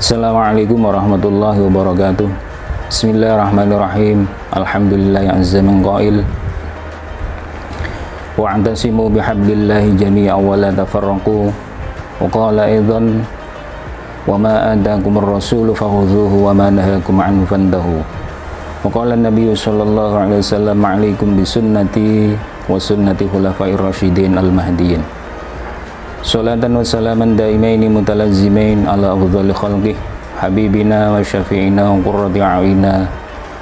Assalamualaikum warahmatullahi wabarakatuh. Bismillahirrahmanirrahim. Alhamdulillah yang azza min qail. Wa'tasimu bihablillahi jami'an wa la tafarraqu. Wa qala aidan wa ma atakumur rasulu fakhudhuhu wa ma nahakum anhu fantahu. Wa qala an-nabiy sallallahu alaihi wasallam alaikum bisunnati wa sunnati khulafa'ir rasyidin al-mahdiyyin. Salatan wa salaman daimaini mutalazzimain ala afdhali khalqih habibina wa syafi'ina wa qurrati a'yunina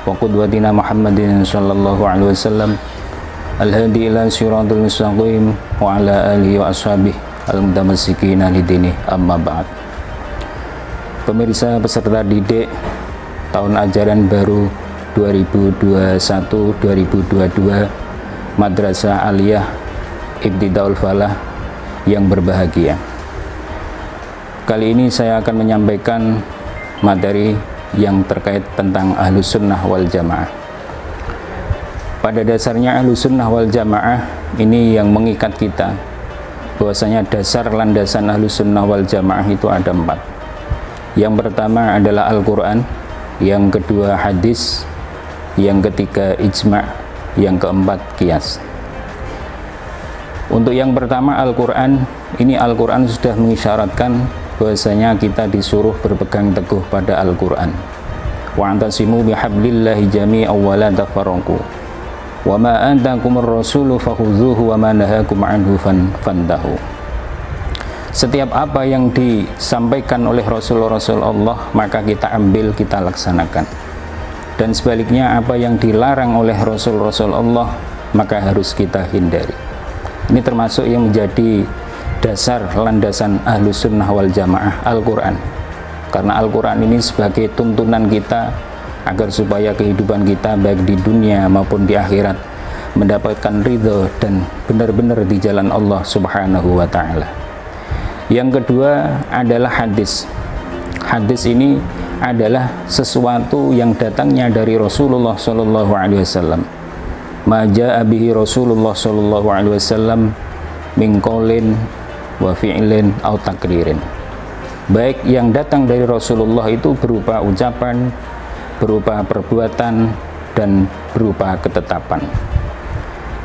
wa qudwatina Muhammadin sallallahu alaihi wasallam al-hadi ila siratal mustaqim wa ala alihi wa ashabihi al-mutamassikina lidini amma ba'd. Pemirsa peserta didik tahun ajaran baru 2021-2022 Madrasah Aliyah Ibtidaul Falah yang berbahagia. Kali ini saya akan menyampaikan materi yang terkait tentang Ahlus Sunnah wal Jamaah. Pada dasarnya Ahlus Sunnah wal Jamaah ini yang mengikat kita, bahwasanya dasar landasan Ahlus Sunnah wal Jamaah itu ada 4. Yang pertama adalah Al-Quran, yang kedua hadis, yang ketiga ijma', yang keempat qiyas. Untuk yang pertama Al-Quran, ini Al-Quran sudah mengisyaratkan bahwasanya kita disuruh berpegang teguh pada Al-Quran. Wa'tasimu bihablillahi jami'an wa la tafarraqu. Wa ma atakumur rasulu fakhudhuhu wa ma nahakum anhu fantahu. Setiap apa yang disampaikan oleh Rasul-Rasul Allah maka kita ambil, kita laksanakan. Dan sebaliknya apa yang dilarang oleh Rasul-Rasul Allah maka harus kita hindari. Ini termasuk yang menjadi dasar landasan Ahlus Sunnah wal Jamaah, Al-Quran. Karena Al-Quran ini sebagai tuntunan kita agar supaya kehidupan kita baik di dunia maupun di akhirat mendapatkan ridho dan benar-benar di jalan Allah Subhanahu wa ta'ala. Yang kedua adalah hadis. Hadis ini adalah sesuatu yang datangnya dari Rasulullah Shallallahu Alaihi Wasallam. Ma jaa bihi Rasulullah sallallahu alaihi wasallam min qaulin wa fi'lin aw takririn. Baik yang datang dari Rasulullah itu berupa ucapan, berupa perbuatan, dan berupa ketetapan.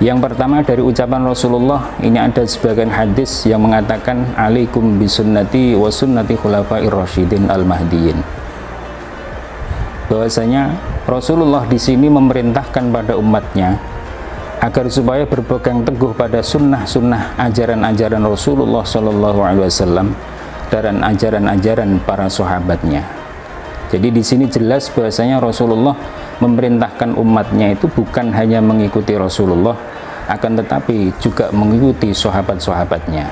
Yang pertama dari ucapan Rasulullah, ini ada sebagian hadis yang mengatakan alaikum bisunnati wa sunnati khulafa'ir rasyidin al-mahdiyyin. Bahwasanya Rasulullah di sini memerintahkan pada umatnya agar supaya berpegang teguh pada sunnah-sunnah ajaran-ajaran Rasulullah SAW dan ajaran-ajaran para sahabatnya. Jadi di sini jelas bahwasanya Rasulullah memerintahkan umatnya itu bukan hanya mengikuti Rasulullah, akan tetapi juga mengikuti sahabat-sahabatnya.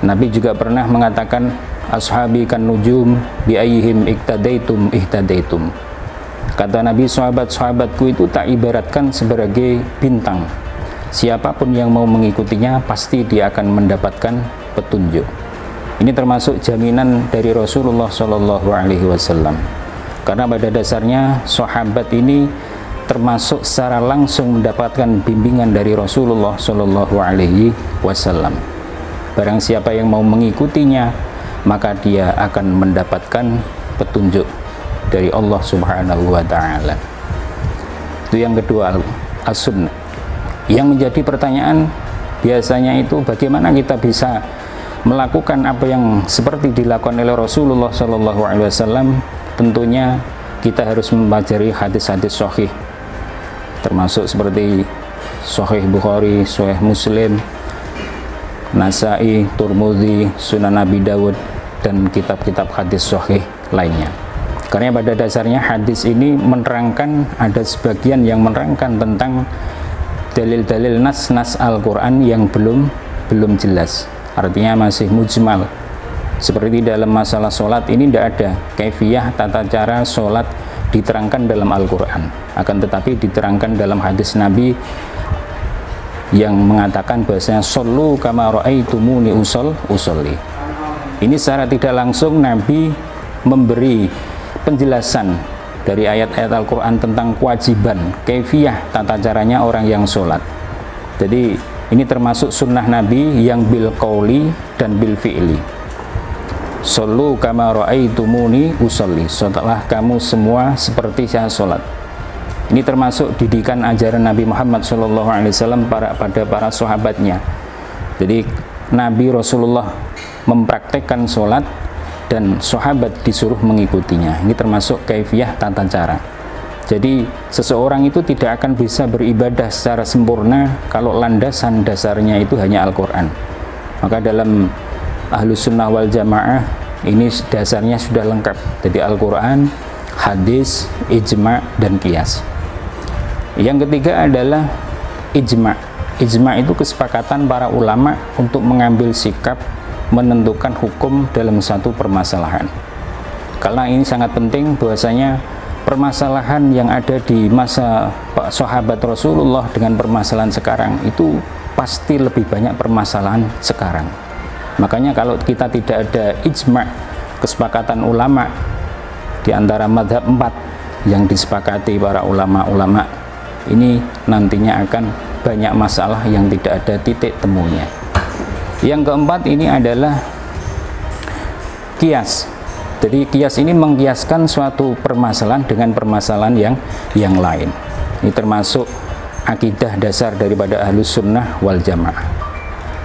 Nabi juga pernah mengatakan, ashabi kan nujum bi ayyihim iktadaitum ihtadaitum. Kata Nabi, sahabat-sahabatku itu tak ibaratkan sebagai bintang. Siapapun yang mau mengikutinya pasti dia akan mendapatkan petunjuk. Ini termasuk jaminan dari Rasulullah Shallallahu Alaihi Wasallam. Karena pada dasarnya sahabat ini termasuk secara langsung mendapatkan bimbingan dari Rasulullah Shallallahu Alaihi Wasallam. Barang siapa yang mau mengikutinya, maka dia akan mendapatkan petunjuk dari Allah Subhanahu wa ta'ala. Itu yang kedua, as-sunnah. Yang menjadi pertanyaan biasanya itu bagaimana kita bisa melakukan apa yang seperti dilakukan oleh Rasulullah sallallahu alaihi wasallam. Tentunya kita harus mempelajari hadis-hadis sahih, termasuk seperti Sahih Bukhari, Sahih Muslim, Nasai, Tirmidzi, Sunan Abi Dawud, dan kitab-kitab hadis sahih lainnya. Karena pada dasarnya hadis ini menerangkan, ada sebagian yang menerangkan tentang dalil-dalil nas-nas Al-Quran yang belum jelas, artinya masih mujmal. Seperti dalam masalah sholat ini tidak ada kaifiyah tata cara sholat diterangkan dalam Al-Quran, akan tetapi diterangkan dalam hadis Nabi yang mengatakan bahwasanya shollu kama ra'aitumuni usolli. Ini secara tidak langsung Nabi memberi penjelasan dari ayat-ayat Al-Quran tentang kewajiban, kaifiyah tata caranya orang yang sholat. Jadi ini termasuk sunnah Nabi yang bil qauli dan bil fi'li. Shollu kama ra'aitumuni usolli, setelah kamu semua seperti saya sholat. Ini termasuk didikan ajaran Nabi Muhammad SAW pada para sahabatnya. Jadi Nabi Rasulullah mempraktekkan sholat dan sahabat disuruh mengikutinya. Ini termasuk kaifiyah tata cara. Jadi seseorang itu tidak akan bisa beribadah secara sempurna kalau landasan dasarnya itu hanya Al-Quran. Maka dalam Ahlus Sunnah wal Jamaah ini dasarnya sudah lengkap. Jadi Al-Quran, hadis, ijma, dan qiyas. Yang ketiga adalah ijma. Ijma itu kesepakatan para ulama untuk mengambil sikap menentukan hukum dalam satu permasalahan. Karena ini sangat penting, bahwasanya permasalahan yang ada di masa sahabat Rasulullah dengan permasalahan sekarang itu pasti lebih banyak permasalahan sekarang. Makanya kalau kita tidak ada ijma, kesepakatan ulama di antara madhab 4 yang disepakati para ulama-ulama, ini nantinya akan banyak masalah yang tidak ada titik temunya. Yang keempat ini adalah qiyas. Jadi qiyas ini mengkiaskan suatu permasalahan dengan permasalahan yang lain. Ini termasuk akidah dasar daripada Ahlus Sunnah wal Jamaah.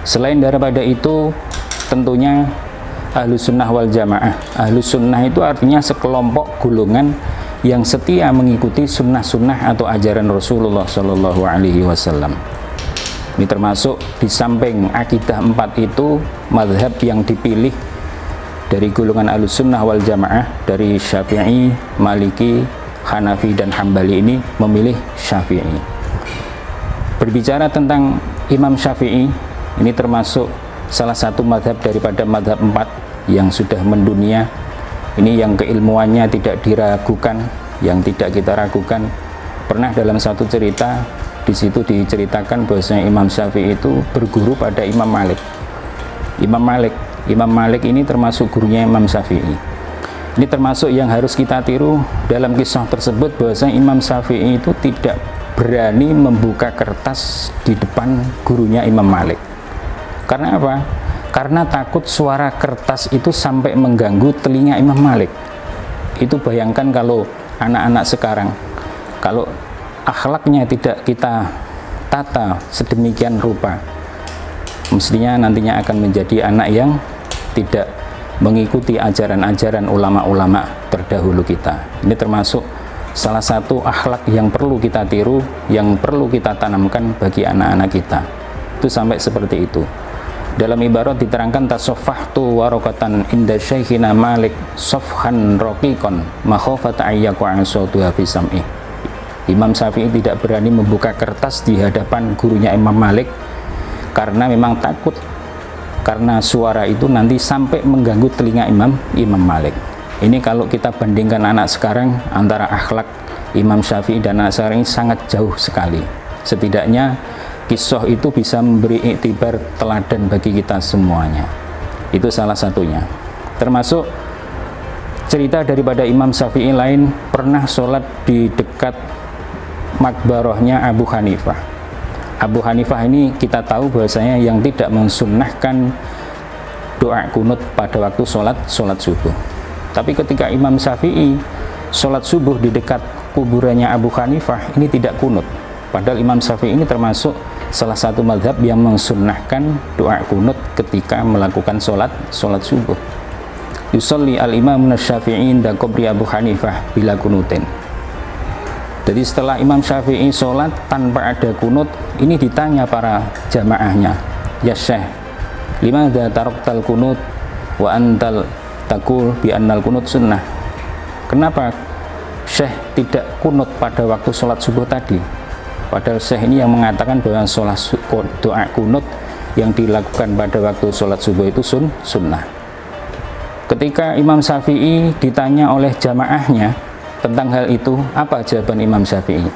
Selain daripada itu, tentunya Ahlus Sunnah wal Jamaah. Ahlus Sunnah itu artinya sekelompok golongan yang setia mengikuti sunnah-sunnah atau ajaran Rasulullah SAW. Ini termasuk di samping akidah 4 itu, mazhab yang dipilih dari golongan Ahlus Sunnah wal Jamaah dari Syafi'i, Maliki, Hanafi, dan Hambali ini memilih Syafi'i. Berbicara tentang Imam Syafi'i, ini termasuk salah satu mazhab daripada mazhab 4 yang sudah mendunia. Ini yang keilmuannya tidak diragukan, yang tidak kita ragukan. Pernah dalam satu cerita, di situ diceritakan bahwasanya Imam Syafi'i itu berguru pada Imam Malik. Imam Malik ini termasuk gurunya Imam Syafi'i. Ini termasuk yang harus kita tiru dalam kisah tersebut, bahwasanya Imam Syafi'i itu tidak berani membuka kertas di depan gurunya Imam Malik. Karena apa? Karena takut suara kertas itu sampai mengganggu telinga Imam Malik. Itu bayangkan kalau anak-anak sekarang, kalau akhlaknya tidak kita tata sedemikian rupa, mestinya nantinya akan menjadi anak yang tidak mengikuti ajaran-ajaran ulama-ulama terdahulu kita. Ini termasuk salah satu akhlak yang perlu kita tiru, yang perlu kita tanamkan bagi anak-anak kita. Itu sampai seperti itu. Dalam ibarat diterangkan, tasoffahtu warokatan inda syekhina Malik sofhan rokikon makhofat ayyaku ansautuha fi sam'i. Imam Syafi'i tidak berani membuka kertas di hadapan gurunya Imam Malik karena memang takut, karena suara itu nanti sampai mengganggu telinga Imam Malik. Ini kalau kita bandingkan anak sekarang, antara akhlak Imam Syafi'i dan anak sekarang ini sangat jauh sekali. Setidaknya kisah itu bisa memberi iktibar teladan bagi kita semuanya. Itu salah satunya. Termasuk cerita daripada Imam Syafi'i lain, pernah sholat di dekat makbarahnya Abu Hanifah. Abu Hanifah ini kita tahu bahwasanya yang tidak mensunnahkan doa kunut pada waktu sholat subuh. Tapi ketika Imam Syafi'i sholat subuh di dekat kuburannya Abu Hanifah, ini tidak kunut. Padahal Imam Syafi'i ini termasuk salah satu mazhab yang mensunnahkan doa kunut ketika melakukan sholat subuh. Yusolli al-imam Syafi'i inda qabri Abu Hanifah bila kunutin. Jadi setelah Imam Syafi'i sholat tanpa ada kunut, ini ditanya para jamaahnya, ya Syekh, limadza taraktal kunut wa antal taqul bi annal kunut sunnah. Kenapa Syekh tidak kunut pada waktu sholat subuh tadi? Padahal Syekh ini yang mengatakan bahwa sholat doa kunut yang dilakukan pada waktu sholat subuh itu sunnah. Ketika Imam Syafi'i ditanya oleh jamaahnya tentang hal itu, apa jawaban Imam Syafi'i?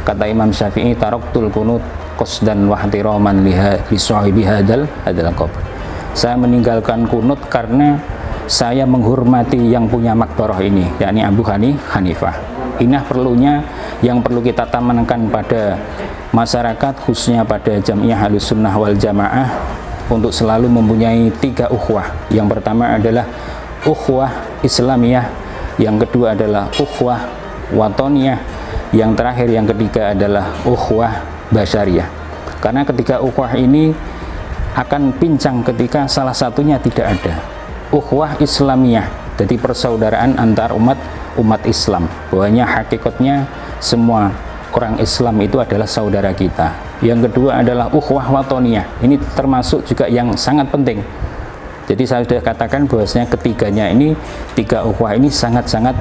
Kata Imam Syafi'i, taraktul kunut qasdan wa ihtiraman li sahibi hadzal qabr. Saya meninggalkan kunut karena saya menghormati yang punya makbarah ini, yakni Abu Hanifah. Inilah perlunya yang perlu kita tanamkan pada masyarakat, khususnya pada Jamiah Ahlus Sunnah wal Jamaah, untuk selalu mempunyai 3 ukhuwah. Yang pertama adalah ukhuwah Islamiyah, yang kedua adalah ukhuwah watoniyah, yang terakhir yang ketiga adalah ukhuwah basyariyah. Karena ketiga ukhuwah ini akan pincang ketika salah satunya tidak ada. Ukhuwah Islamiyah, jadi persaudaraan antar umat Islam, bahwanya hakikatnya semua orang Islam itu adalah saudara kita. Yang kedua adalah ukhuwah watoniyah, ini termasuk juga yang sangat penting. Jadi saya sudah katakan bahwasanya ketiganya ini, 3 ukhuwah ini sangat-sangat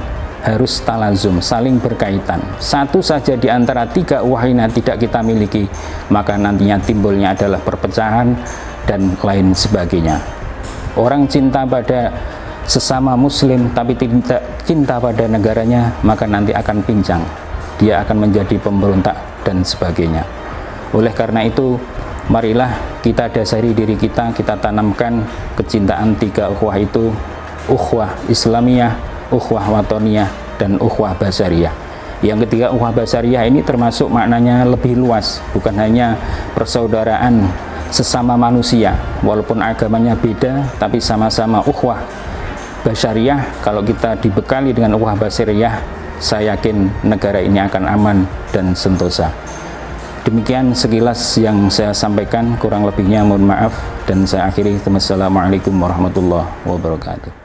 harus talazum, saling berkaitan. Satu saja di antara 3 ukhuwah ini tidak kita miliki, maka nantinya timbulnya adalah perpecahan dan lain sebagainya. Orang cinta pada sesama muslim tapi tidak cinta pada negaranya, maka nanti akan pincang, dia akan menjadi pemberontak dan sebagainya. Oleh karena itu, marilah kita dasari diri kita, kita tanamkan kecintaan 3 ukhuwah itu, ukhuwah Islamiyah, ukhuwah watoniyah, dan ukhuwah basyariyah. Yang ketiga, ukhuwah basyariyah ini termasuk maknanya lebih luas, bukan hanya persaudaraan sesama manusia, walaupun agamanya beda, tapi sama-sama ukhuwah basyariyah. Kalau kita dibekali dengan ukhuwah basyariyah, saya yakin negara ini akan aman dan sentosa. Demikian sekilas yang saya sampaikan, kurang lebihnya mohon maaf, dan saya akhiri. Wassalamualaikum warahmatullahi wabarakatuh.